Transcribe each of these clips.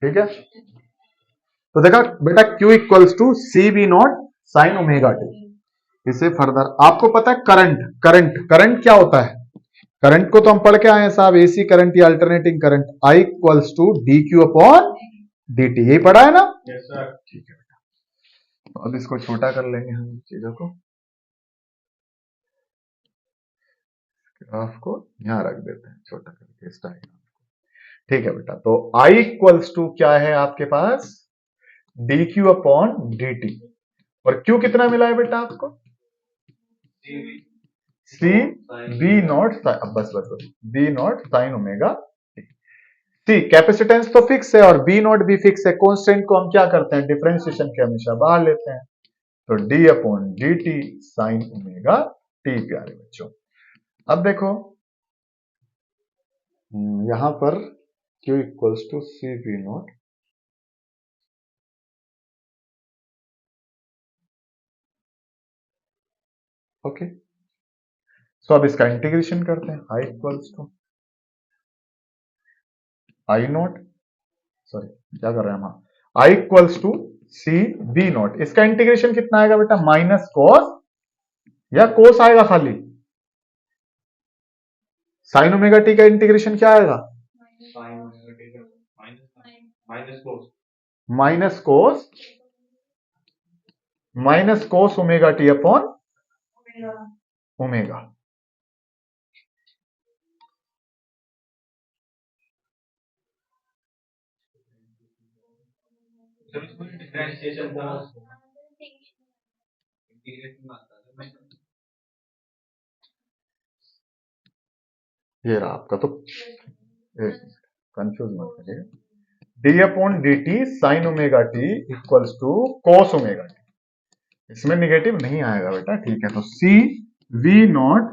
ठीक है, तो देखा बेटा Q equals to C V not sine omega T. इसे फर्दर आपको पता है करंट करंट करंट क्या होता है, करंट को तो हम पढ़ के आए हैं साहब, एसी करंट या alternating current, I equals to D Q upon D T, यही पढ़ा है ना? Yes sir. ठीक है बेटा, तो अब इसको छोटा कर लेंगे हम चीजों को, ग्राफ को यहां रख देते हैं छोटा करके इस डायग्राम। ठीक है बेटा, तो I इक्वल्स टू क्या है आपके पास, D Q upon D T, और Q कितना मिला है बेटा आपको, सी बी नॉट, बस बस बस B not sine omega T. C capacitance तो फिक्स है और बी नॉट भी फिक्स है, कांस्टेंट को हम क्या करते हैं डिफरेंशिएशन के हमेशा बाहर लेते हैं, तो D upon D T sine omega T. प्यारे बच्चों अब देखो यहां पर Q equals to C V not, okay, so अब इसका इंटीग्रेशन करते हैं, I equals to I not, sorry क्या कर रहे हैं हम, I equals to C B not, इसका इंटीग्रेशन कितना आएगा बेटा, माइनस कॉस या कोस आएगा खाली, साइन ओमेगा टी का इंटीग्रेशन क्या आएगा, minus cos omega T upon omega. Differentiation था इंटीग्रेशन आता है। ये रहा आपका, तो कंफ्यूज मत करिएगा, D upon D T sine omega T equals to cos omega T, इसमें निगेटिव नहीं आएगा बेटा, ठीक है, तो C V not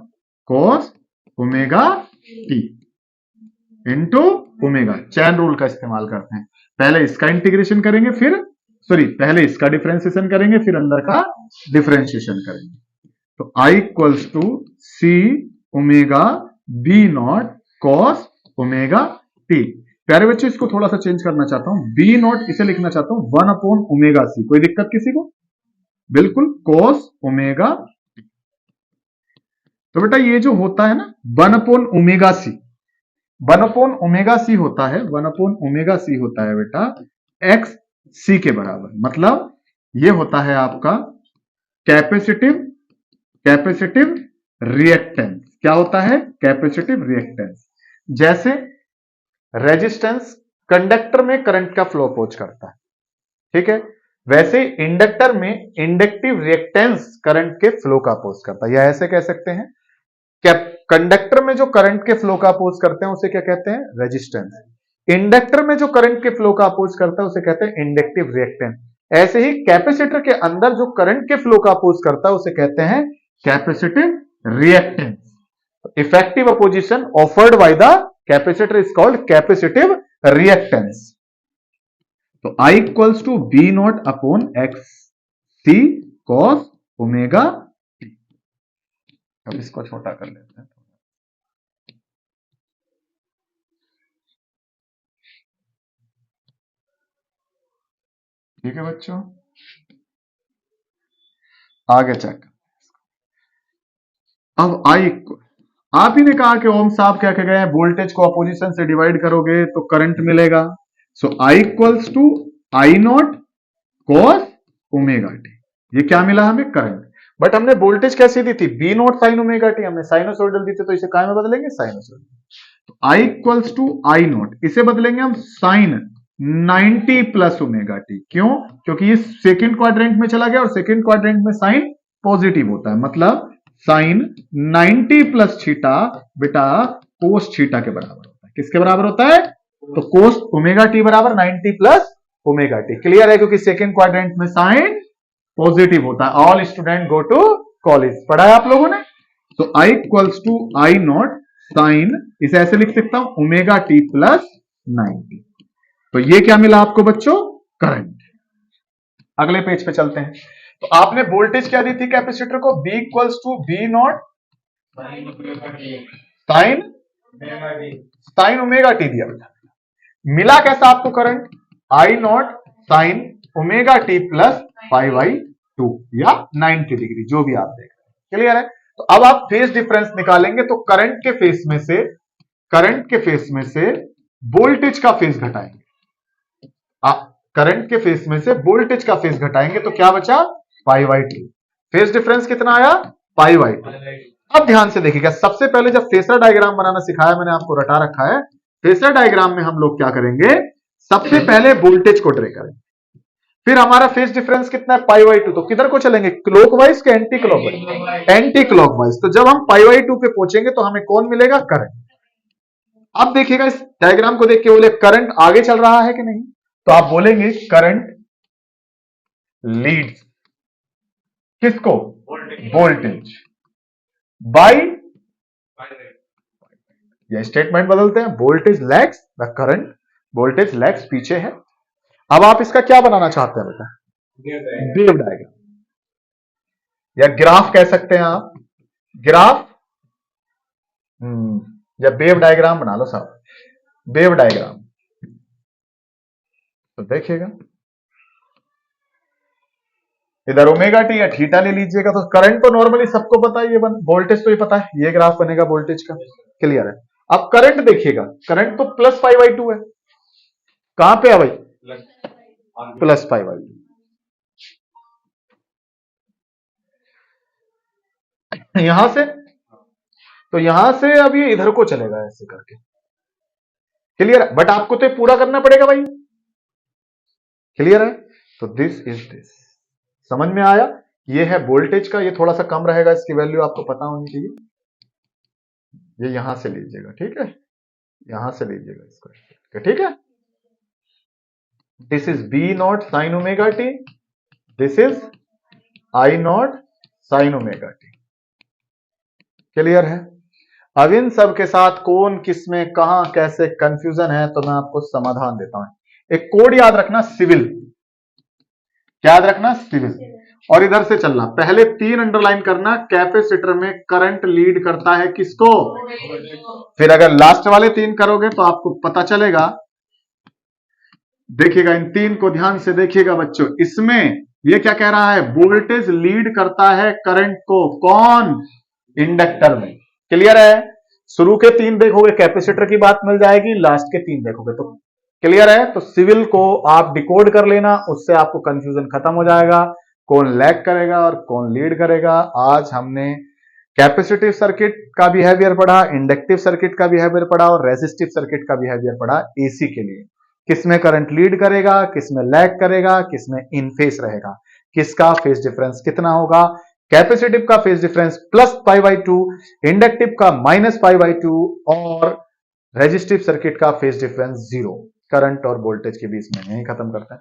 cos omega T into omega, chain rule का इस्तेमाल करते हैं, पहले इसका इंटीग्रेशन करेंगे फिर सॉरी पहले इसका डिफरेंशिएशन करेंगे फिर अंदर का डिफरेंशिएशन करेंगे, तो I equals to C omega B not cos omega T. प्यारे बच्चों इसको थोड़ा सा चेंज करना चाहता हूं, बी नॉट इसे लिखना चाहता हूं 1 अपॉन ओमेगा सी, कोई दिक्कत किसी को, बिल्कुल कॉस ओमेगा टी। तो बेटा ये जो होता है ना 1 upon omega C, 1 upon omega C होता है, 1 अपॉन ओमेगा सी होता है बेटा एक्स सी के बराबर, मतलब ये होता है आपका कैपेसिटिव कैपेसिटिव रिएक्टेंस, क्या होता है कैपेसिटिव रिएक्टेंस, जैसे रेजिस्टेंस कंडक्टर में करंट का फ्लो अपोज करता है, ठीक है, वैसे इंडक्टर में इंडक्टिव रिएक्टेंस करंट के फ्लो का अपोज करता है, या ऐसे कह सकते हैं क्या, कंडक्टर में जो करंट के फ्लो का अपोज करते हैं उसे क्या कहते हैं रेजिस्टेंस, इंडक्टर में जो करंट के फ्लो का अपोज करता है उसे कहते हैं इंडक्टिव रिएक्टेंस, ऐसे ही कैपेसिटर के अंदर जो करंट के फ्लो का अपोज करता है उसे कहते हैं capacitive reactance, effective opposition offered by the capacitor is called capacitive reactance. तो I equals to B not upon X C cos omega T. अब इसको छोटा कर लेते हैं, ठीक है बच्चों, आगे चेक, अब I आप ही ने कहा कि ओम साहब क्या कह गए हैं, वोल्टेज को अपोजिशन से डिवाइड करोगे तो करंट मिलेगा, so I equals to I not cos omega T, ये क्या मिला हमें करंट, बट हमने वोल्टेज कैसी दी थी B not sine omega T, हमने साइनोसॉइडल दी थी, तो इसे काय में बदलेंगे साइनोसॉइडल, तो I equals to I not, इसे बदलेंगे हम साइन 90 प्लस ओमेगा टी, क्यों, क्योंकि ये सेकंड क्वाड्रेंट में चला गया और सेकंड क्वाड्रेंट में साइन पॉजिटिव होता है, मतलब साइन 90 प्लस थीटा बेटा कोस थीटा के बराबर होता है, किसके बराबर होता है, तो कोस ओमेगा टी बराबर 90 प्लस ओमेगा टी, क्लियर है, क्योंकि सेकंड क्वाड्रेंट में साइन पॉजिटिव होता है, all student go to college, पढ़ा है आप लोगों ने, तो I equals to I not sine, इसे ऐसे लिख सकता हूं ओमेगा टी प्लस 90, तो ये क्या मिला आपको बच्चों करंट। अगले पेज पे चलते हैं, तो आपने वोल्टेज क्या दी थी कैपेसिटर को, B equals to B not sine sine omega T दिया बेटा, मिला कैसा आपको current, I not sine omega T plus pi by 2 या 90 डिग्री, जो भी आप देख रहे हैं। क्लियर है? तो अब आप फेज डिफरेंस निकालेंगे तो करंट के फेस में से वोल्टेज का फेज घटाएंगे। आप करंट के फेस में से वोल्टेज का फेज घटाएंगे तो क्या बचा? पाई बाई 2। फेज डिफरेंस कितना आया? पाई बाई 2। अब ध्यान से देखिएगा, सबसे पहले जब फेसर डायग्राम बनाना सिखाया मैंने आपको, रटा रखा है। फेसर डायग्राम में हम लोग क्या करेंगे? सबसे पहले वोल्टेज को ड्रा करेंगे, फिर हमारा फेज डिफरेंस कितना है? पाई बाई 2। तो किधर को चलेंगे? क्लॉकवाइज के एंटी क्लॉकवाइज? Anti clockwise. तो जब हम पाई बाई 2 पे पहुंचेंगे तो हमें कौन मिलेगा? करंट। अब देखिएगा इस डायग्राम को देख के बोले करंट आगे चल रहा है कि नहीं, तो आप बोलेंगे करंट लीड्स किसको? वोल्टेज बाय, ये स्टेटमेंट बदलते हैं, voltage lags the current, voltage lags पीछे है। अब आप इसका क्या बनाना चाहते हैं बेटा? वेव डायग्राम या ग्राफ कह सकते हैं आप, ग्राफ या वेव डायग्राम बना लो साहब, वेव डायग्राम। तो देखिएगा इधर ओमेगा टी या थीटा ले लीजिएगा, तो करंट तो नॉर्मली सबको पता है, ये वोल्टेज तो ये पता है, ये ग्राफ बनेगा वोल्टेज का। क्लियर है? अब करंट देखिएगा, करंट तो प्लस पाई बाई 2 है। कहां पे है भाई? Plus pi by 2। यहां से, तो यहां से अब ये इधर को चलेगा ऐसे करके। क्लियर है? बट आपको तो ये पूरा करना पड़ेगा भाई। क्लियर है? तो दिस इज दिस, समझ में आया? ये है वोल्टेज का, ये थोड़ा सा कम रहेगा, इसकी वैल्यू आपको पता होनी चाहिए। ये यहां से लीजिएगा, ठीक है? यहां से लीजिएगा इसको, ठीक है? This is B not sine omega T, this is I not sine omega T. Clear है? अब इन सब के साथ कौन किस में कहां कैसे कंफ्यूजन है तो मैं आपको समाधान देता हूं। एक कोड याद रखना, सिविल। क्या याद रखना? सिविल। और इधर से चलना, पहले 3 अंडरलाइन करना, कैपेसिटर में करंट लीड करता है किसको? फिर अगर लास्ट वाले 3 करोगे तो आपको पता चलेगा। देखिएगा इन 3 को ध्यान से देखिएगा बच्चों, इसमें ये क्या कह रहा है? वोल्टेज लीड करता है करंट को, कौन? इंडक्टर में। क्लियर है? शुरू के 3 देखोगे कैपेसिटर की बात मिल जाएगी, लास्ट के 3 देखोगे तो क्लियर है? तो सिविल को आप डिकोड कर लेना, उससे आपको कंफ्यूजन खत्म हो जाएगा, कौन लैग करेगा और कौन लीड करेगा। आज हमने कैपेसिटिव सर्किट का बिहेवियर पढ़ा, इंडक्टिव सर्किट का बिहेवियर पढ़ा और रेजिस्टिव सर्किट का बिहेवियर पढ़ा एसी के लिए। किसमें करंट लीड करेगा, किसमें लैग करेगा, किसमें इन फेस रहेगा, किसका फेज डिफरेंस कितना होगा। कैपेसिटिव का phase difference plus pi by 2, inductive का माइनस पाई बाई 2 और रेजिस्टिव सर्किट का फेज डिफरेंस 0। करंट और वोल्टेज के बीच में यही खत्म करते हैं।